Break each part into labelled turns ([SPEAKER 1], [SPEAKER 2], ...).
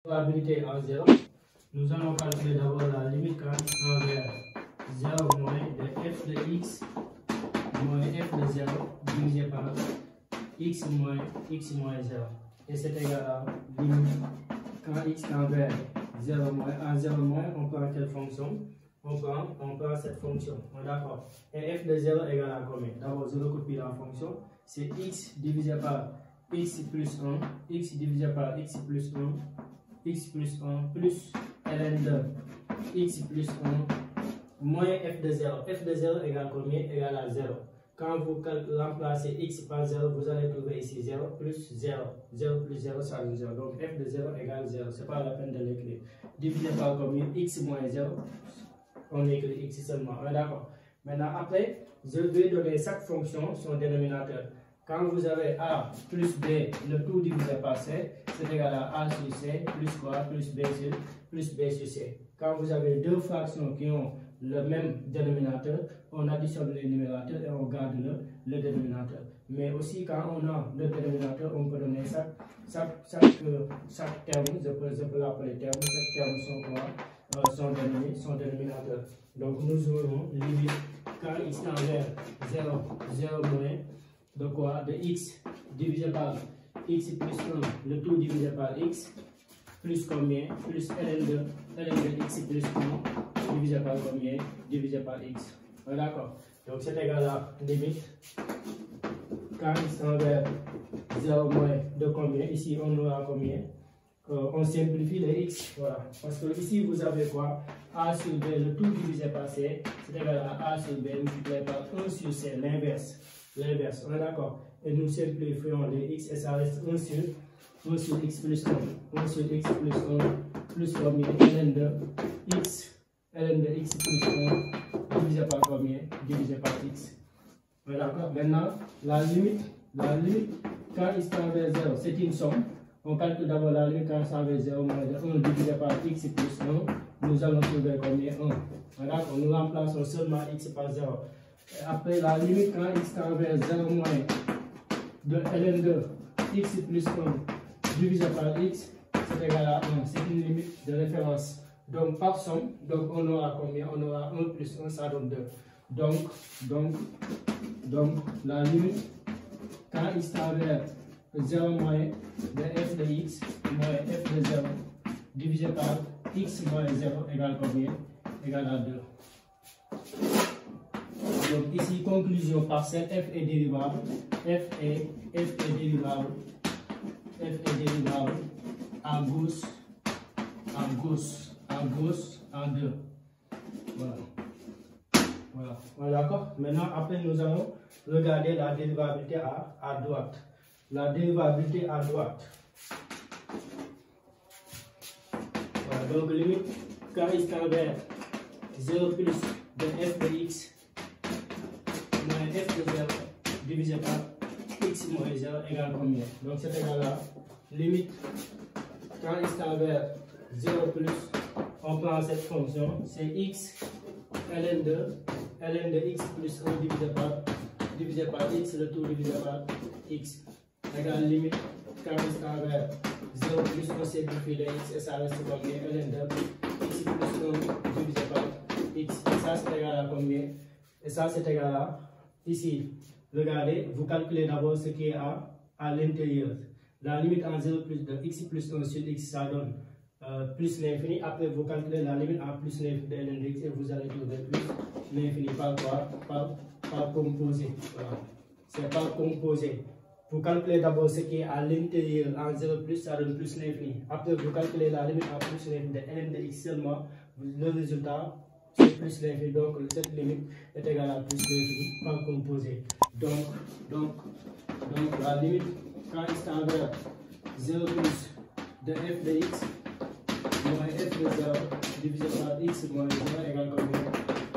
[SPEAKER 1] Probabilité en 0. Nous allons calculer d'abord la limite quand envers 0 moins de f de x moins f de 0 divisé par x moins 0. Et c'est égal à limite quand x envers 0 moins. En 0 moins, on prend quelle fonction? On prend cette fonction. D'accord. Et f de 0 égale à combien? D'abord, je recopie la fonction. C'est x divisé par x plus 1, x divisé par x plus 1, x plus 1 plus ln de x plus 1 moins f de 0. F de 0 égale combien? Égale à 0. Quand vous remplacez x par 0, vous allez trouver ici 0 plus 0. 0 plus 0, ça donne 0. Donc f de 0 égale 0. Ce n'est pas la peine de l'écrire. Divisé par combien? X moins 0. On écrit x seulement. D'accord. Maintenant, après, je vais donner chaque fonction son dénominateur. Quand vous avez a plus b, le tout divisé par c, c'est égal à a sur c plus quoi? Plus b sur c. Quand vous avez deux fractions qui ont le même dénominateur, on additionne les numérateurs et on garde le dénominateur. Mais aussi, quand on a le dénominateur, on peut donner chaque terme, je peux l'appeler terme, chaque terme sont quoi? Son dénominateur. Donc nous aurons limite quand x tend vers 0 moins de quoi? De x divisé par x plus 1, le tout divisé par x, plus combien? Plus ln de x plus 1, divisé par combien? Divisé par x. D'accord. Donc c'est égal à limite quand x tend vers 0 moins de combien? Ici on aura combien? On simplifie les x, voilà. Parce que ici vous avez quoi? A sur b, le tout divisé par c, c'est égal à a sur b multiplié par 1 sur c, l'inverse. L'inverse, on est d'accord? Et nous simplifions les x et ça reste 1 sur x plus 1. 1 sur x plus 1 plus combien? Ln de x plus 1 divisé par combien? Divisé par x. On est d'accord? Maintenant, la limite quand x tend vers 0, c'est une somme. On calcule d'abord la limite quand ça vers 0 moins de 1 divisé par x plus 1. Nous allons trouver combien? 1. D'accord? Nous remplaçons seulement x par 0. Et après la limite quand x tend vers 0 moins de ln de x plus 1 divisé par x, c'est égal à 1. C'est une limite de référence. Donc par somme, donc on aura combien? On aura 1 plus 1, ça donne 2. Donc la limite quand x tend vers 0 moins de f de x moins f de 0 divisé par x moins 0 égale combien? Égale à 2. Donc ici, conclusion partielle, f est dérivable. F est dérivable à gauche, en 2. Voilà, d'accord. Maintenant, après, nous allons regarder la dérivabilité à droite. La dérivabilité à droite. Voilà, donc limite, quand x tend vers 0 plus de f de x moins f de 0 divisé par x moins 0 égale combien? Donc c'est égal à limite quand x tend vers 0 plus, on prend cette fonction, c'est x ln de x plus 1 divisé par x, le tout divisé par x égale limite quand x tend vers 0 plus, on simplifie les x et ça reste combien? Ln de x plus 1 divisé par x. Et ça c'est égal à combien? Et ça c'est égal à, ici, regardez, vous calculez d'abord ce qui est à l'intérieur. La limite en 0 plus de x plus 1 sur x, ça donne plus l'infini. Après, vous calculez la limite en plus l'infini de ln de x et vous allez trouver plus l'infini par quoi? Par composé. Voilà. C'est par composé. Vous calculez d'abord ce qui est à l'intérieur en 0 plus, ça donne plus l'infini. Après, vous calculez la limite en plus l'infini de ln de x seulement. Le résultat, c'est plus l'infini. Donc, cette limite est égale à plus l'infini par composé. Donc, la limite, quand x tend vers 0 plus de f de x moins f de 0 divisé par x moins 0 égale combien?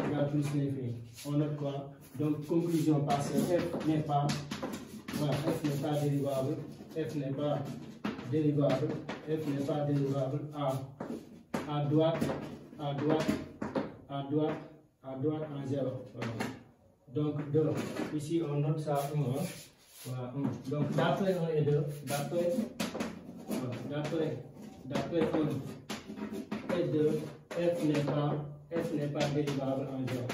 [SPEAKER 1] Égale plus l'infini. On note quoi? Donc, conclusion partielle, f n'est pas, voilà, f n'est pas dérivable, f n'est pas dérivable à droite en 0. Voilà. Donc 2. Ici on note ça 1. Voilà, 1. Donc d'après 1 et 2, d'après d'après 1 et 2, f n'est pas dérivable en 0.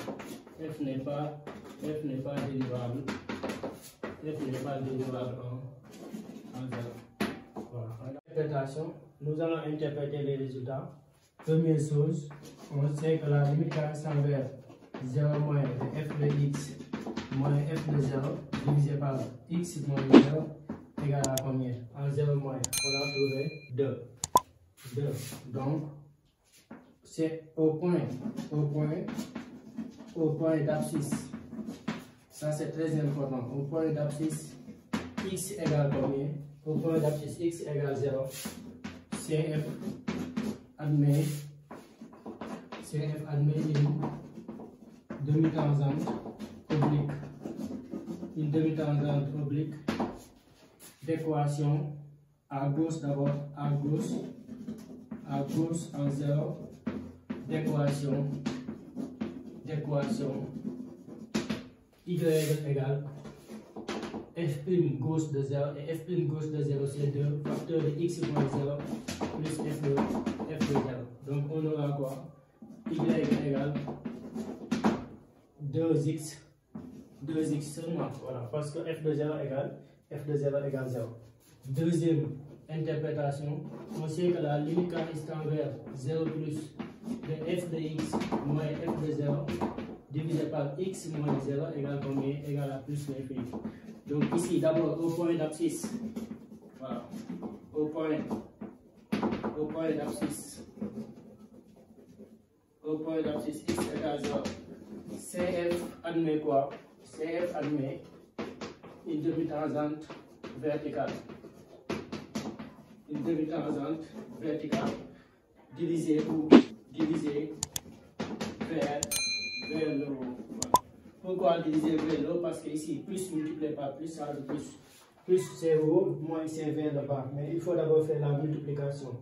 [SPEAKER 1] F n'est pas dérivable. F n'est pas dérivable en 0. Voilà. En interprétation, nous allons interpréter les résultats. Première chose, on sait que la limite carrée vers 0 moins de f de x moins f de 0 divisé par x moins 0 égale à combien? En 0 moins, on a trouvé 2. Donc, c'est au point d'abscisse. Ça c'est très important. Au point d'abscisse, x égale combien? Au point d'abscisse, x égale 0. CF admet une demi-tangente oblique. Une demi-tangente oblique d'équation à gauche d'abord, à gauche en 0, d'équation y égale f' gauche de 0 et f' gauche de 0 c'est 2 facteurs de x moins 0 plus f de 0. Donc on aura quoi? Y égale 2x seulement, voilà, parce que f de 0 égale 0. Deuxième interprétation, on sait que la limite quand il tend vers 0 plus de f de x moins f de 0 divisé par x moins 0 égale combien? Égale à plus l'infini. Donc ici d'abord au point d'abscisse, voilà, au point d'abscisse x égale 0. CF admet quoi? CF admet une demi-tangente verticale. Une demi-tangente verticale divisée vers le haut. Voilà. Pourquoi diviser vers le haut? Parce que ici, plus multiplié par plus, ça veut plus. Plus c'est haut, moins c'est vers le bas. Mais il faut d'abord faire la multiplication.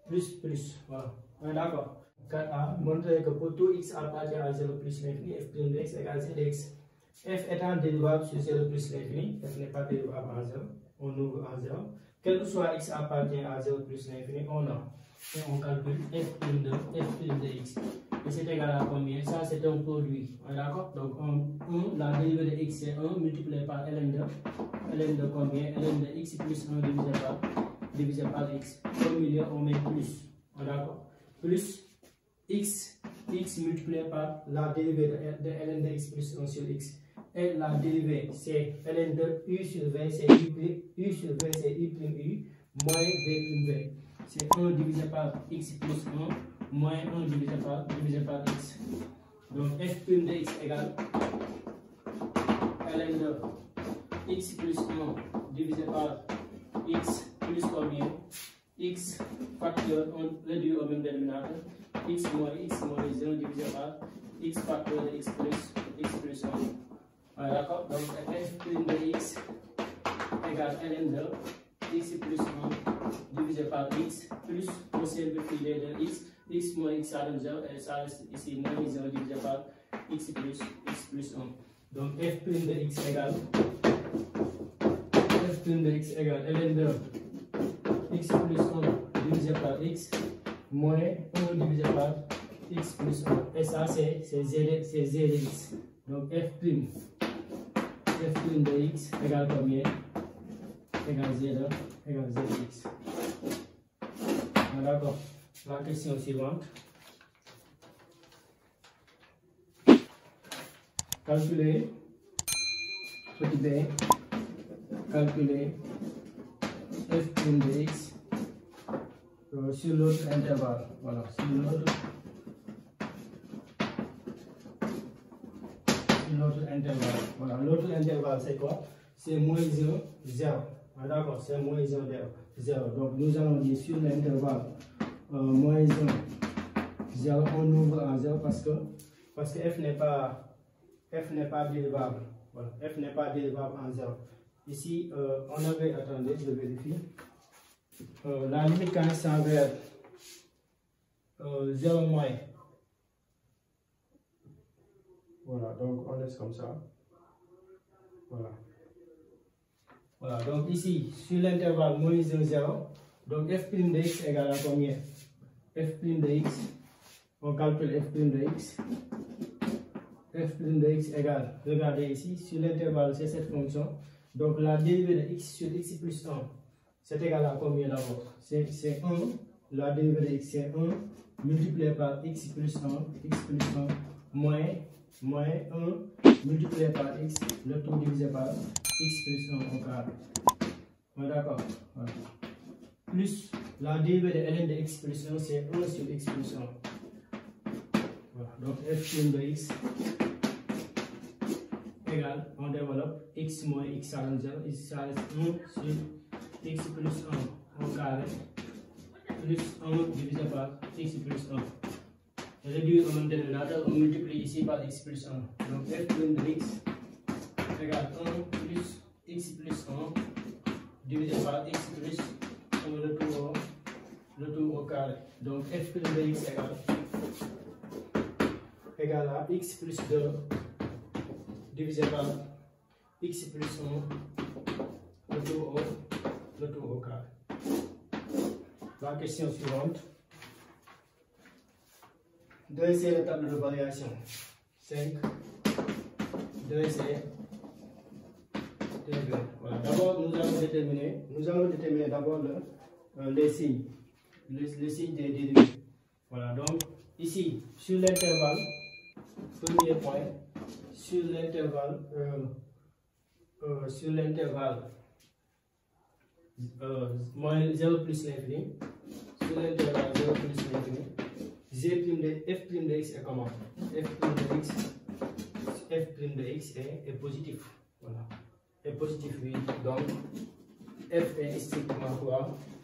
[SPEAKER 1] Plus. Voilà. Ouais, d'accord. 4a, montrer que pour tout x appartient à 0 plus l'infini, f' de x égale zdx. F étant dérivable sur 0 plus l'infini, f n'est pas dérivable en 0, on ouvre en 0. Quel que soit x appartient à 0 plus l'infini, on a. Et on calcule f' de x. Et c'est égal à combien? Ça c'est un produit. D'accord? Donc la dérivée de x c'est 1 multiplié par ln de combien? Ln de x plus 1 divisé par x. Au milieu on met plus. D'accord? Plus x multiplié par la dérivée de ln de x plus 1 sur x. Et la dérivée c'est ln de u sur v, c'est u sur v c'est u prime u moins v prime v. C'est 1 divisé par x plus 1 moins 1 divisé par x. Donc f' de x égale ln de x plus 1 divisé par x plus combien? X facteur, on réduit au même dénominateur, x moins 0 divisé par x facteur de x plus 1. Voilà, d'accord? Donc f' de x égale ln de x plus 1 divisé par x plus, on simplifie de x moins x ça donne 0 et ça reste ici moins 0 divisé par x plus 1. Donc f' de x égale ln de x plus 1 divisé par x moins 1 divisé par x plus 1. Et ça c'est z de x. Donc f' de x égale combien? Égale zx. D'accord. La question suivante. Calculer petit b, calculer f' de x sur l'autre intervalle. Voilà, sur l'autre intervalle. Voilà, l'autre intervalle c'est quoi? C'est moins 1, 0. D'accord, c'est moins 1, 0. Donc nous allons dire sur l'intervalle moins 1, 0, on ouvre en 0 parce que f n'est pas dérivable. Voilà, f n'est pas dérivable en 0. Ici, on avait, attendez, je vérifie. La limite quand c'est vers 0 moins. Voilà, donc on laisse comme ça. Voilà, donc ici, sur l'intervalle moins 1, 0, Donc f' de x égale à combien? F' de x, on calcule f' de x. F' de x égale, regardez ici, sur l'intervalle, c'est cette fonction. Donc la dérivée de x sur x plus 1, c'est égal à combien d'abord? C'est 1, la dérivée de x c'est 1, multiplié par x plus 1, moins 1, multiplié par x, le tout divisé par x plus 1 au carré. D'accord, voilà. Plus la dérivée de ln de x plus 1, c'est 1 sur x plus 1. Voilà. Donc f' de x égale, on développe x moins x ça donne 0, ça reste 1 sur x plus 1 au carré, plus 1 divisé par x plus 1. Réduire au même dénominateur, on multiplie ici par x plus 1. Donc f' de x égale 1 plus x plus 1 divisé par x plus 1, le tout au carré. Donc f' de x égale à x plus 2 divisé par x plus 1, le tout au carré. La question suivante. Dressez le tableau de variation. 5. Dressez. Voilà. D'abord, nous allons déterminer d'abord les signes. Les signes des dérivés. Voilà. Donc, ici, sur l'intervalle, premier point, sur l'intervalle moins 0 plus l'infini, sur l'intervalle 0 plus l'infini, f' de x est comment? f' de x est positif. Voilà. Est positif, oui. Donc, f est strictement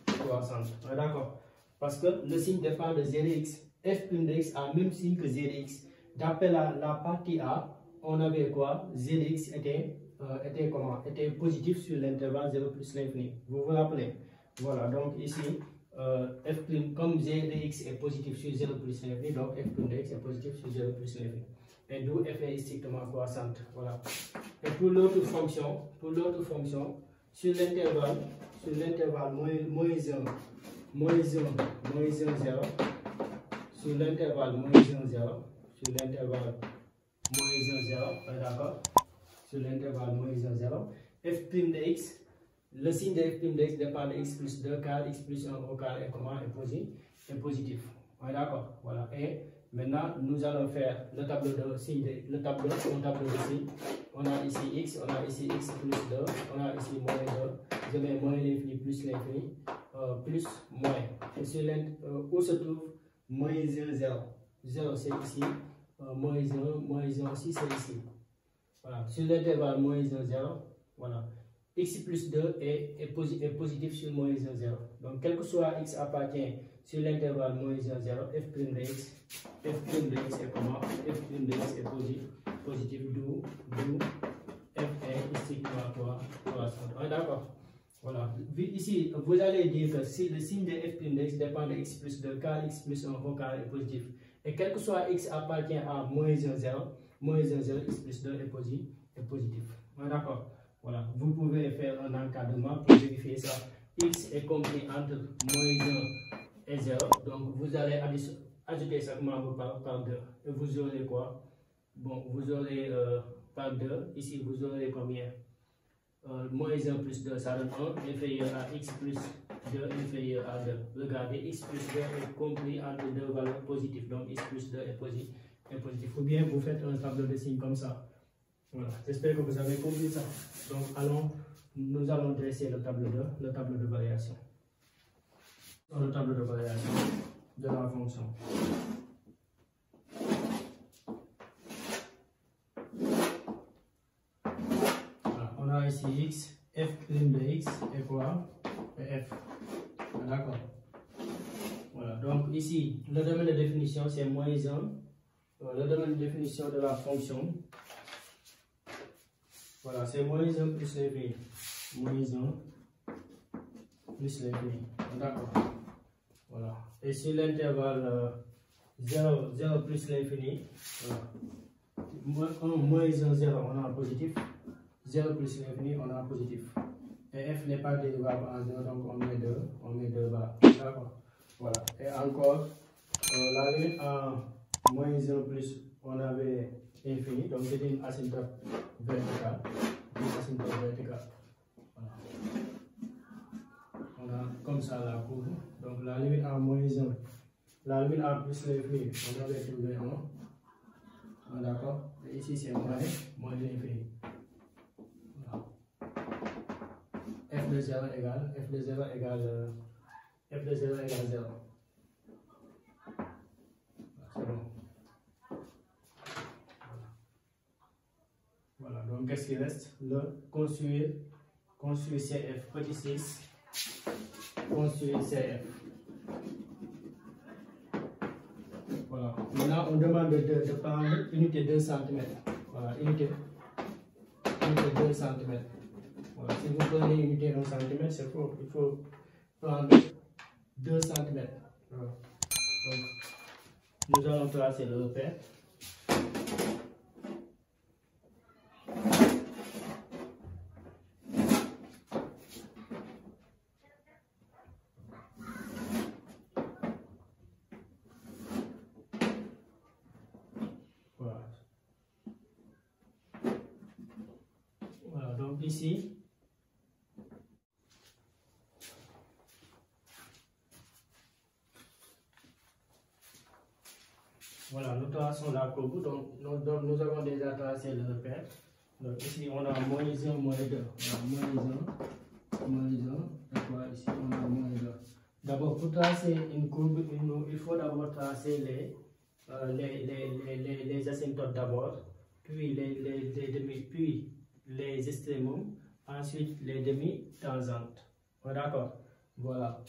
[SPEAKER 1] croissante. D'accord. Parce que le signe dépend de 0x. f' de x a le même signe que 0x. D'après la partie A, on avait quoi? Zx était comment? Était positif sur l'intervalle 0 plus l'infini. Vous vous rappelez? Voilà, donc ici, f', comme Zx est positif sur 0 plus l'infini, donc f' de x est positif sur 0 plus l'infini. Et d'où f est strictement croissante. Voilà. Et pour l'autre fonction, sur l'intervalle moins 1, 0, sur l'intervalle moins 1, 0, sur l'intervalle moins 1, 0, d'accord? Sur l'intervalle moins 1, 0, f' de x, le signe de f' de x dépend de x plus 2 car x plus 1 au carré est comment? Est positif. D'accord? Voilà. Et maintenant, nous allons faire le tableau de signes, un tableau de signes. On a ici x, on a ici x plus 2, on a ici moins 2, je mets moins l'infini plus l'infini, plus moins. Et sur où se trouve moins 1, 0? 0 c'est ici, moins 1 aussi c'est ici. Voilà. Sur l'intervalle moins 1, 0, voilà. X plus 2 est positif sur moins 1, 0. Donc, quel que soit x appartient sur l'intervalle moins 1, 0, f' de x est comment? f' de x est positif, d'où f est strictement croissant. D'accord? Voilà. Ici, vous allez dire que si le signe de f' de x dépend de x plus 2 car x plus 1 au carré est positif. Et quel que soit x appartient à moins 1, 0, x plus 2 est positif. D'accord? Voilà. Vous pouvez faire un encadrement pour vérifier ça. X est compris entre moins 1 et 0. Donc, vous allez ajouter chaque membre par 2. Et vous aurez quoi? Bon, vous aurez par 2. Ici, vous aurez combien? Moins 1 plus 2, ça donne 1, inférieur à x plus 2, inférieur à 2. Regardez, x plus 2 est compris entre deux valeurs positives. Donc, x plus 2 est positif. Ou bien, vous faites un tableau de signes comme ça. Voilà, j'espère que vous avez compris ça. Donc, nous allons dresser le tableau de variation. Le tableau de variation de la fonction. Voilà, on a ici x, f' de x est quoi? Et f. D'accord. Voilà, donc ici, le domaine de définition c'est moins 1. Le domaine de définition de la fonction. Voilà, c'est moins 1 plus l'infini. Moins 1 plus l'infini. D'accord. Voilà. Et sur l'intervalle 0 plus l'infini, voilà. 1, moins 1, 0, on a un positif. 0 plus l'infini, on a un positif. Et f n'est pas divisible en 0, donc on met 2 bas. D'accord. Voilà. Et encore, la limite en moins 0 plus, on avait infini, donc c'était une asymptote verticale. Voilà. On a comme ça la courbe. Donc la limite en moins 1, la limite en plus l'infini, on avait trouvé 1. D'accord. Et ici c'est moins l'infini. Voilà. F de 0 égale f de 0 égale 0. C'est bon. Voilà, donc qu'est-ce qui reste? Le construire CF, petit 6, construire CF. Voilà, maintenant on demande de prendre unité 2 cm. Voilà, unité 2 cm. Voilà, si vous prenez unité 1 cm, c'est faux, il faut prendre 2 cm. Voilà. Donc, nous allons tracer le repère. Voilà, donc ici, voilà, nous traçons la courbe, donc nous avons déjà tracé le repère. Donc ici on a moins 1, moins 2. Voilà, moins 1, et quoi ici on a moins 2. D'abord, pour tracer une courbe, il faut d'abord tracer les asymptotes d'abord, puis les demi, puis les extrémums, ensuite les demi-tangentes. D'accord? Voilà.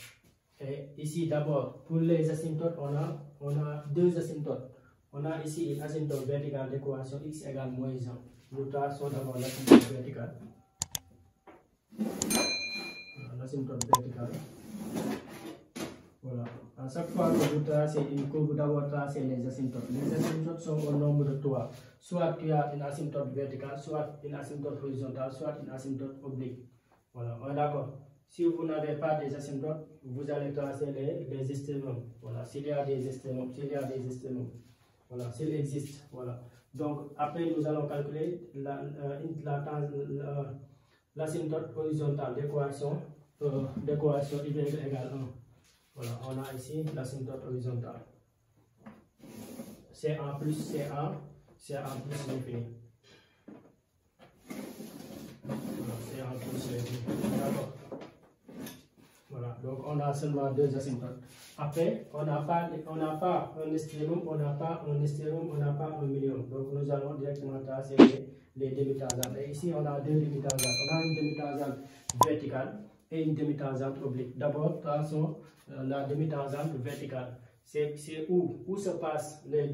[SPEAKER 1] Et ici d'abord, pour les asymptotes, on a deux asymptotes. On a ici une asymptote verticale d'équation x égale moins 1. Nous traçons d'abord l'asymptote verticale. L'asymptote verticale. Voilà. À chaque fois que vous tracez une courbe, d'abord tracez les asymptotes. Les asymptotes sont au nombre de 3. Soit tu as une asymptote verticale, soit une asymptote horizontale, soit une asymptote oblique. Voilà, on est d'accord. Si vous n'avez pas des asymptotes, vous allez tracer les extrémums. Voilà, s'il y a des extrémums, voilà, s'il existe. Voilà. Donc, après, nous allons calculer l'asymptote horizontale d'équation y égale 1. Voilà, on a ici l'asymptote horizontale. CA plus l'infini. Voilà, CA plus l'infini. D'accord. Voilà, donc on a seulement deux asymptotes. Après, on n'a pas un extrémum, on n'a pas un minimum. Donc nous allons directement tracer les demi-tangentes. Et ici, on a deux demi-tangentes. On a une demi-tangente verticale et une demi-tangente oblique. D'abord, traçons la demi-tangente verticale. C'est où se passe les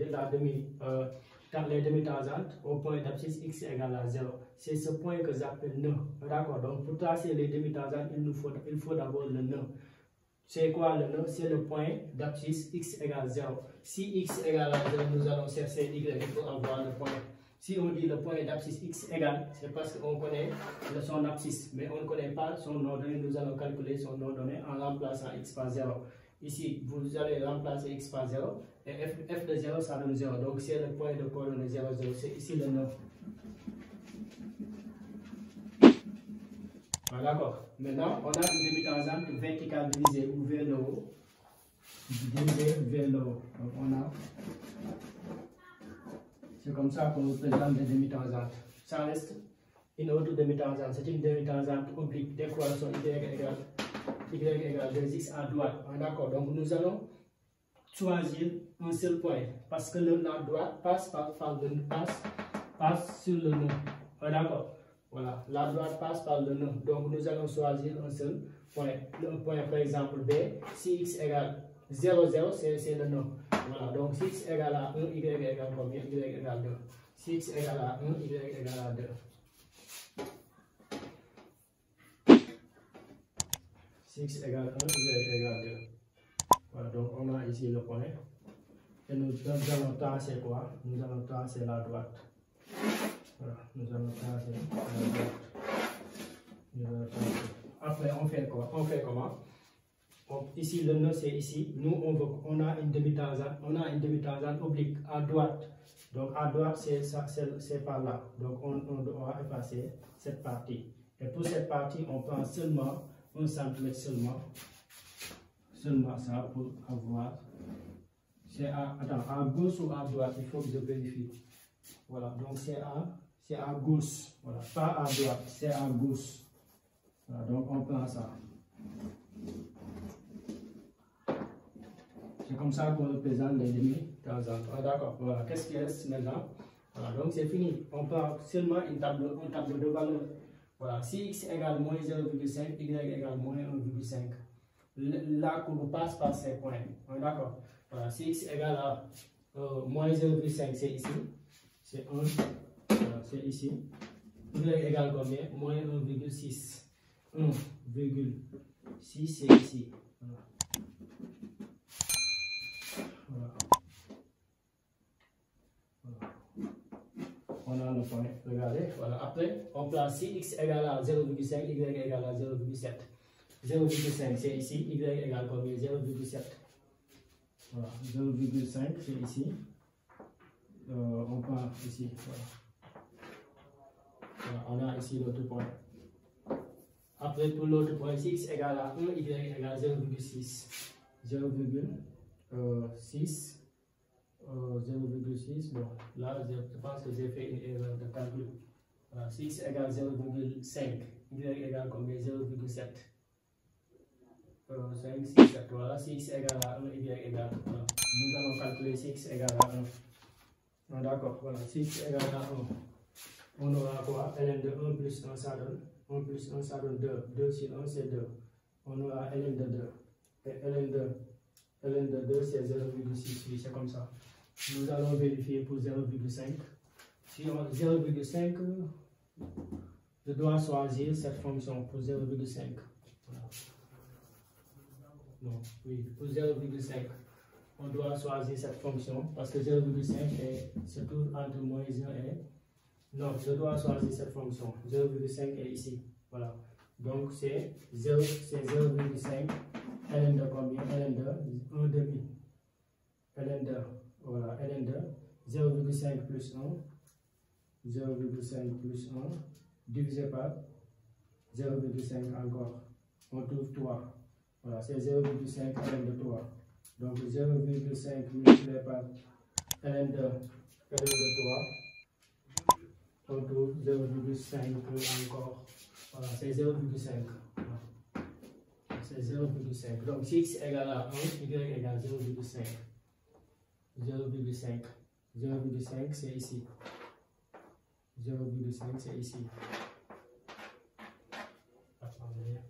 [SPEAKER 1] demi-tangentes au point d'abscisse x égale à 0. C'est ce point que j'appelle nœud. D'accord. Donc pour tracer les demi-tangentes, il faut d'abord le nœud. C'est quoi le nœud? C'est le point d'abscisse x égale 0. Si x égale à 0, nous allons chercher y pour avoir le point. Si on dit le point d'abscisse x égale, c'est parce qu'on connaît son abscisse, mais on ne connaît pas son ordonnée. Nous allons calculer son ordonnée en remplaçant x par 0. Ici, vous allez remplacer x par 0, et f de 0, ça donne 0. Donc, c'est le point de coordonnée 0, 0. C'est ici le nœud. Voilà, d'accord. Maintenant, on a une demi-tangente verticale divisée vers le haut. Donc, on a... C'est comme ça qu'on représente des demi-tangentes. Ça reste une autre demi-tangente. C'est une demi-tangente oblique d'équation y égale 2x à droite. D'accord. Donc nous allons choisir un seul point parce que la droite passe sur le nœud. D'accord. Voilà. La droite passe par le nœud. Donc nous allons choisir un seul point. Un point par exemple B. Si x égale 0, 0, c'est le nœud. Voilà. Donc si x égale à 1, y égale combien? Y égale 2. Si x égale à 1, y égale à 2. Si x égale 1, y égale 2. Voilà, donc on a ici le point. Et nous allons tracer quoi? Nous allons tracer la droite. Voilà, nous allons tracer la droite. après, on fait quoi? On fait comment? Ici, le nœud, c'est ici. Nous, on a une demi-tangente oblique à droite. Donc, à droite, c'est par là. Donc, on doit effacer cette partie. Et pour cette partie, on prend seulement 1 cm seulement ça pour avoir. C'est à gauche ou à droite, il faut que je vérifie. Voilà, donc c'est à gauche. Voilà, pas à droite, c'est à gauche. Voilà, donc on prend ça. C'est comme ça qu'on représente les demi-tangentes. Ah, d'accord, voilà, qu'est-ce qui reste maintenant? Voilà, donc c'est fini. On prend seulement un tableau de valeur. Voilà, si x égale moins 0,5, y égale moins 1,5. La courbe passe par ces points. D'accord. Voilà, si x égale à moins 0,5, c'est ici. C'est 1. Voilà, c'est ici. Y égale combien? Moins 1,6. 1,6, c'est ici. Voilà. On a le point. Regardez. Voilà. Après, on place si x égale à 0,5, y égale à 0,7. 0,5 c'est ici, y égale combien? 0,7. Voilà, 0,5 c'est ici. On prend ici. Voilà. Voilà, on a ici l'autre point. Après, pour l'autre point, si x égale à 1, y égale à 0,6. 0,6. 0,6. Bon, là, je pense que j'ai fait une erreur de calcul. Voilà, si x égale 0,5, y égale combien? 0,7. 5, 6, 7. Voilà, si x égale à 1, y égale 1. Nous allons calculer si x égale à 1. D'accord, voilà, si x égale à 1, on aura quoi? ln de 1 plus 1, ça donne 1 plus 1, ça donne 2. 2 sur 1, c'est 2. On aura ln de 2. Et ln de 2, c'est 0,6. Oui, c'est comme ça. Nous allons vérifier pour 0,5. Si on 0,5, je dois choisir cette fonction pour 0,5. Voilà. Non, oui, pour 0,5, on doit choisir cette fonction parce que 0,5 se trouve entre moins 1 et... Non, je dois choisir cette fonction. 0,5 est ici. Voilà. Donc c'est 0,5. ln de combien? ln de 1 demi. ln de, voilà, ln de 0,5 plus 1. 0,5 plus 1 divisé par 0,5 encore. On trouve 3. Voilà, c'est 0,5 ln de 3. Donc 0,5 multiplié par ln de 3, on trouve 0,5 encore. Voilà, c'est 0,5. Voilà. C'est 0,5. Donc si x égale à 1, y égale 0,5. 0,5. 0,5 c'est ici. 0,5 c'est ici. Attendez.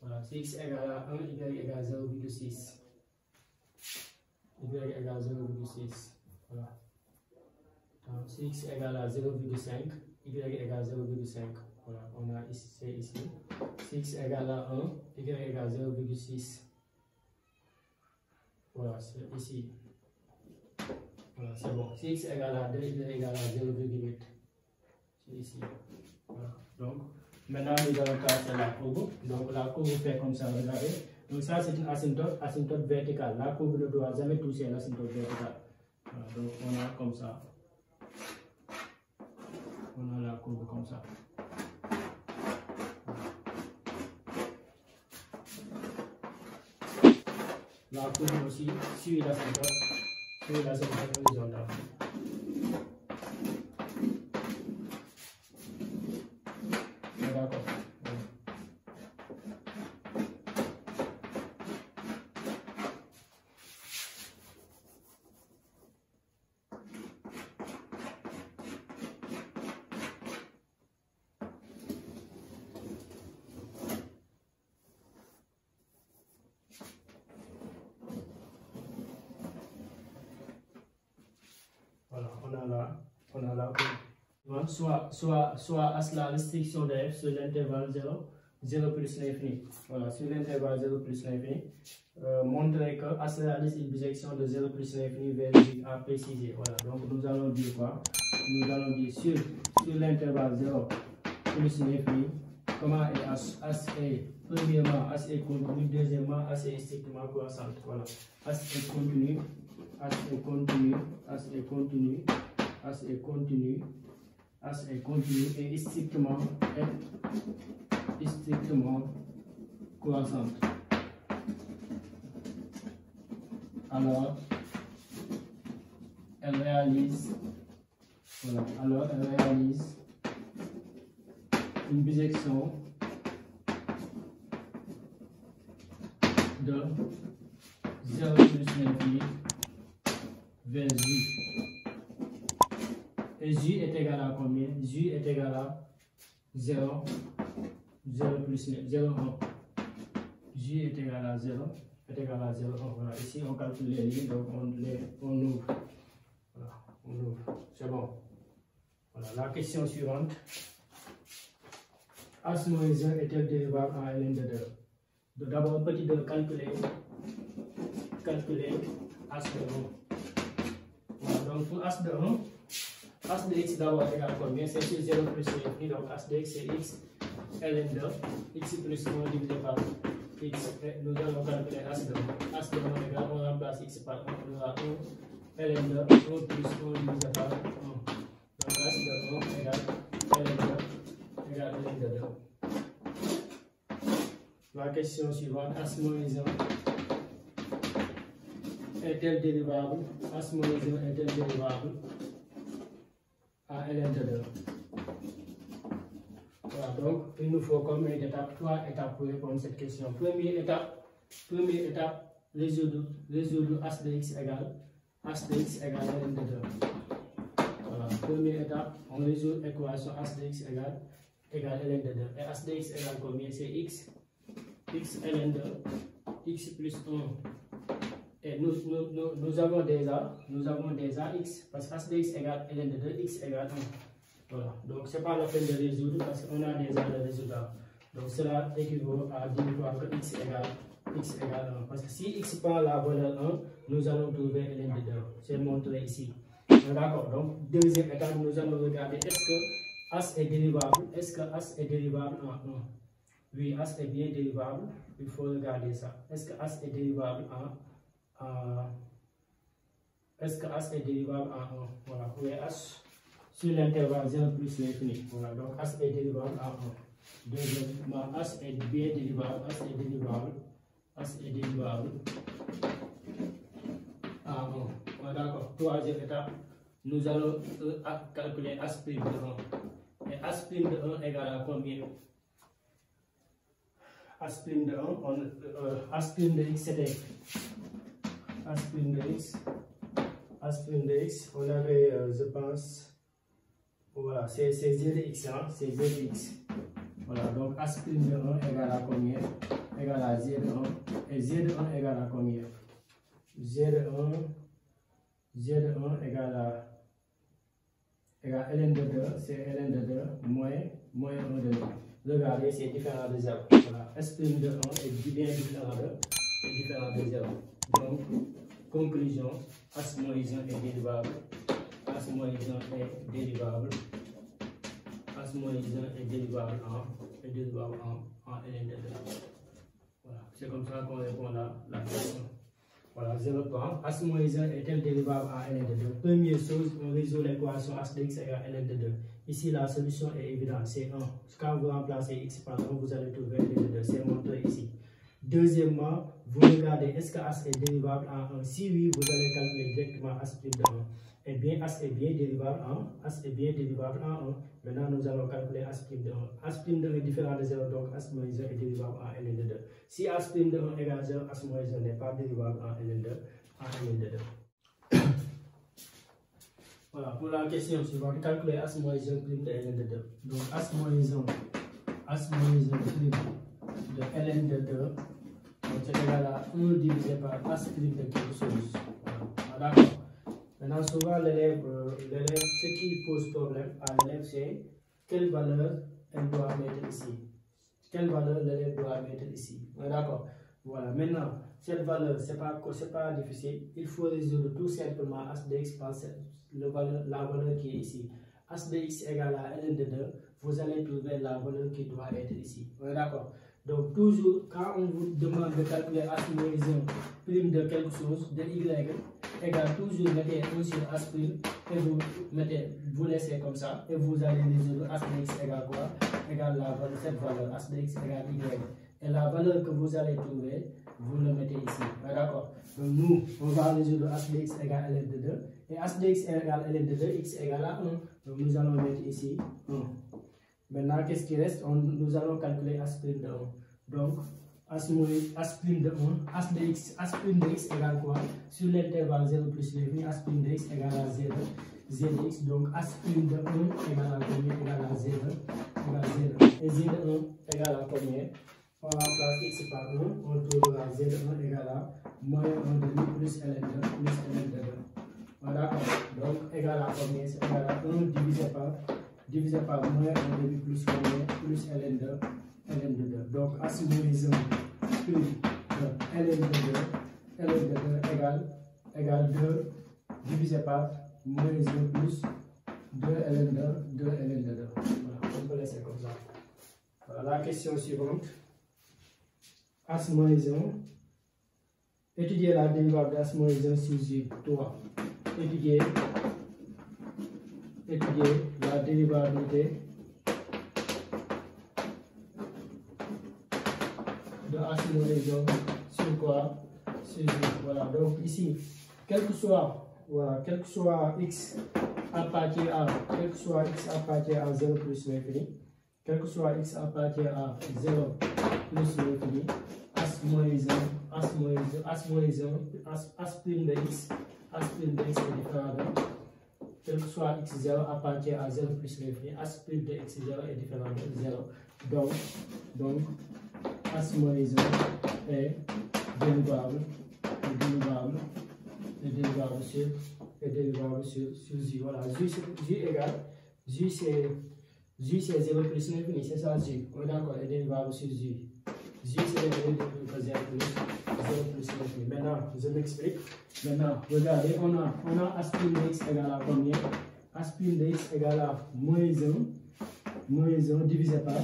[SPEAKER 1] Voilà, si x égale à 1, y égale 0,6. Y égale 0,6. Voilà. Donc, si x égale à 0,5, y égale 0,5. Voilà, on a ici, c'est ici. Si x égale à 1, y égale 0,6. Voilà, c'est ici. Voilà, c'est bon. Si x égale à 2, y égale à 0,8. C'est ici. Voilà. Donc, maintenant, nous allons tracer la courbe. Donc, la courbe fait comme ça, regardez. Donc, ça, c'est une asymptote verticale. La courbe ne doit jamais toucher l'asymptote verticale. Voilà, donc, on a comme ça. On a la courbe comme ça. La courbe aussi suit l'asymptote horizontale. D'accord. Voilà, on a la courbe. Soit à la restriction de f sur l'intervalle 0 plus l'infini. Voilà, sur l'intervalle 0 plus l'infini, montrer que à la une bisection de 0 plus l'infini vers J à préciser. Voilà, donc nous allons dire quoi? Nous allons dire sur l'intervalle 0 plus l'infini, Comment est H? H est, premièrement, H est continu, deuxièmement, H est strictement croissante. Voilà. H est continu, H est continu, H est continu, H est continu, H est continu et strictement croissante. Alors, elle réalise, voilà, alors elle réalise une bisection de 0 plus l'infini vers J. Et J est égal à combien? J est égal à 0, 0 plus 0, 1. J est égal à 0, est égal à 0, 1. Voilà, ici on calcule les lignes, donc on ouvre. Voilà, on ouvre. C'est bon. Voilà, la question suivante. H moins 1 est-elle dérivable en ln de 2? D'abord, petit 2, calculer H de 1. Voilà, donc pour H de 1, H de x d'abord égale à combien? C'est 0 plus l'infini, donc H de x c'est x ln de x plus 1 divisé par x. Et nous allons calculer H de 1. H de 1 égale, on remplace x par 1, on aura 1 ln de 1 plus 1 divisé par 1. Donc H de 1 égale ln de égale ln de 2. La question suivante, H moins 1 est-elle dérivable? H moins 1 est-elle dérivable à ln de 2? Voilà, donc il nous faut comme étape, 3 étapes pour répondre à cette question. Première étape, résoudre H de x égale ln de 2. Voilà, première étape, on résout l'équation H de x égale ln de 2. Et H de x égale combien? C'est x ln de x plus 1. Et nous avons déjà x, parce que H de x égale ln de 2, x égale 1. Voilà, donc ce n'est pas la peine de résoudre parce qu'on a déjà le résultat. Donc cela équivaut à dire que x égale 1. Parce que si x prend la valeur 1, nous allons trouver ln de 2. C'est montré ici. D'accord, donc deuxième étape, nous allons regarder est-ce que H est dérivable. Est-ce que H est dérivable en 1? Oui, H est bien dérivable. Il faut regarder ça. Est-ce que H est dérivable est-ce que H est dérivable en 1? Voilà, oui, H sur l'intervalle 0 plus l'infini. Voilà, donc H est dérivable en 1. Deuxièmement, H est bien dérivable. H est dérivable en 1. Voilà, d'accord. Troisième étape, nous allons calculer H' de 1. Et H' de 1 égale à combien? H' de 1, H' de x c'était H' de x, on avait, je pense, voilà, c'est zx, hein, c'est zx. Voilà, donc H' de 1 égale à combien? Égale à z de 1. Et z de 1 égale à combien? Z de 1 égale ln de 2, c'est ln de 2 moins 1 de 2. Regardez, c'est différent de 0. Voilà, S' de 1 est bien différent de 0. Donc, conclusion, H moins 1 est dérivable. H moins 1 est dérivable. H moins 1 est dérivable en ln de 2. Voilà, c'est comme ça qu'on répond la question. Voilà, 0 point. H moins 1 est-elle dérivable en ln de 2? Première chose, on résout l'équation h de x égale ln de 2. Ici, la solution est évidente, c'est 1. Quand vous remplacez x par 1, vous allez trouver ln de 2. C'est montré ici. Deuxièmement, vous regardez, est-ce que h est dérivable en 1? Si oui, vous allez calculer directement h' de 1. Eh bien, h est bien dérivable en 1. Maintenant, nous allons calculer h' de 1. H' de 1 est différent de 0, donc h moins 1 est dérivable en ln de 2. Si h' de 1 égale 0, h moins 1 n'est pas dérivable en ln de 2. Voilà, pour la question suivante, calculer h moins 1 prime de ln de 2. Donc, h moins 1 prime de ln de 2, donc c'est égal à 1 divisé par h prime de quelque chose. Voilà, d'accord. Maintenant, souvent, l'élève, ce qui pose problème à l'élève, c'est quelle valeur elle doit mettre ici. Quelle valeur l'élève doit mettre ici. D'accord. Voilà. Maintenant, cette valeur, c'est pas difficile. Il faut résoudre tout simplement h de x par la valeur qui est ici. h de x égale à ln de 2, vous allez trouver la valeur qui doit être ici. On est d'accord? Donc toujours, quand on vous demande de calculer h moins 1 prime de quelque chose, de y égale, toujours mettez 1 sur h prime et vous laissez comme ça et vous allez résoudre h de x égale quoi? Égale la valeur, cette valeur, h de x égale y. Et la valeur que vous allez trouver, vous le mettez ici. D'accord? Donc nous, on va résoudre h de x égale ln de 2. Et h de x égale ln de 2, x égale à 1. Donc nous allons mettre ici 1. Maintenant, qu'est-ce qui reste? Nous allons calculer h prime de 1. Donc, h prime de 1, h prime de x égale quoi? Sur l'intervalle 0 plus l'infini, h prime de x égale à 0, zx. Donc, h prime de 1 égale à combien? Égale à 0, égale 0. Et z de 1 égale à combien? On remplace x par 1, on trouvera z de 1 égale à moins 1 demi plus ln de 2. Voilà, donc égale à combien? C'est égal à 1 divisé par moins 1 demi plus combien? Plus ln de 2. Donc, h moins 1 plus ln de 2 égale 2 divisé par moins 1 plus 2 ln de 2. Voilà, on peut laisser comme ça. Voilà, la question suivante. h moins 1. Étudier la dérivable de h moins 1 sur j. 3. Étudier la dérivabilité de h moins 1 sur quoi? Sur j. Voilà, donc ici, quel que soit x appartient à 0 plus l'infini, quel que soit x appartient à 0 plus l'infini, h moins 1, h prime de x est différent de, quel que soit x0 appartient à 0 plus l'infini, h prime de x0 est différent de 0. Donc h moins 1 est dérivable sur j. Voilà, j c'est 0 plus l'infini, c'est ça j. On est d'accord, est dérivable sur j. J c'est le 0 plus l'infini. Maintenant, je m'explique. Maintenant, regardez, on a h prime de x égale à combien? H prime de x égale à moins 1 divisé par,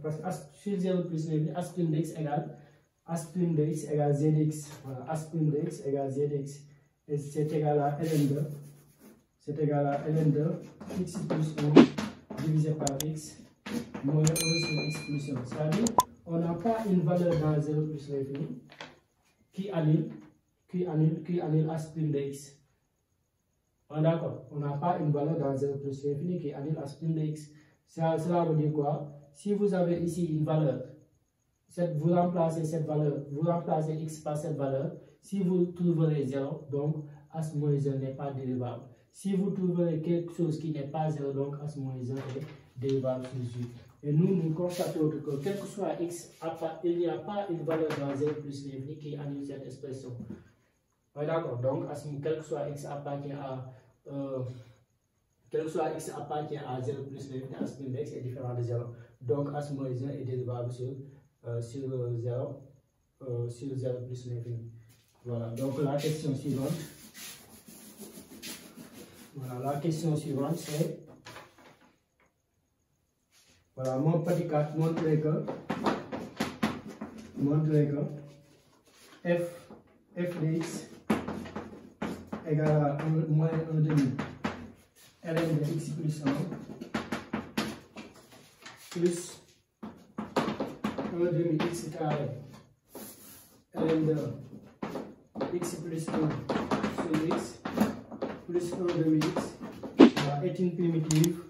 [SPEAKER 1] parce que sur 0 plus l'infini, h prime de x égale zx. Voilà, h prime de x égale zx. Et c'est égal à ln de x plus 1 divisé par x moins 1 sur x plus 1. C'est-à-dire, on n'a pas une valeur dans 0 plus l'infini qui annule h prime de x. On est d'accord? On n'a pas une valeur dans 0 plus l'infini qui annule h prime de x. Cela veut dire quoi? Si vous avez ici une valeur, vous remplacez cette valeur, vous remplacez x par cette valeur, si vous trouverez 0, donc h moins 1 n'est pas dérivable. Si vous trouverez quelque chose qui n'est pas 0, donc h moins 1 est dérivable sur j. Et nous constatons que quel que soit x, il n'y a pas une valeur dans 0 plus l'infini qui annule cette expression. Ouais, d'accord, donc quel que soit x appartient à 0 plus l'infini, h prime de x est différent de 0. Donc h moins 1 est dérivable sur 0 plus l'infini. Voilà, donc la question suivante. Voilà, la question suivante c'est, voilà, mon petit 4 montrer que f de x égale à moins 1 demi ln de x plus 1 plus 1 demi x carré ln de x plus 1 sur x plus 1 demi x est une primitive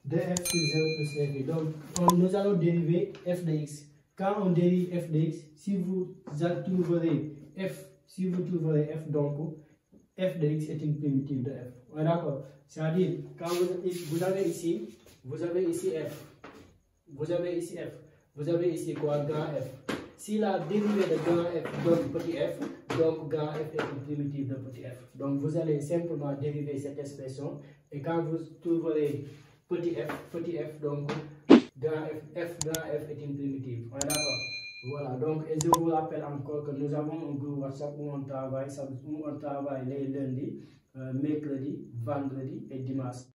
[SPEAKER 1] de f sur 0 plus l'infini. Donc nous allons dériver f de x. Quand on dérive f de x, si vous trouverez f, donc f de x est une primitive de f. Ouais, d'accord? C'est-à-dire, quand vous avez ici f, vous avez ici quoi? Grand f. Si la dérivée de grand f donne petit f, donc grand f est une primitive de petit f. Donc vous allez simplement dériver cette expression et quand vous trouverez petit f, donc grand f est une primitive. On est d'accord? Voilà, donc et je vous rappelle encore que nous avons un groupe WhatsApp où on travaille les lundis, mercredi, vendredi et dimanche.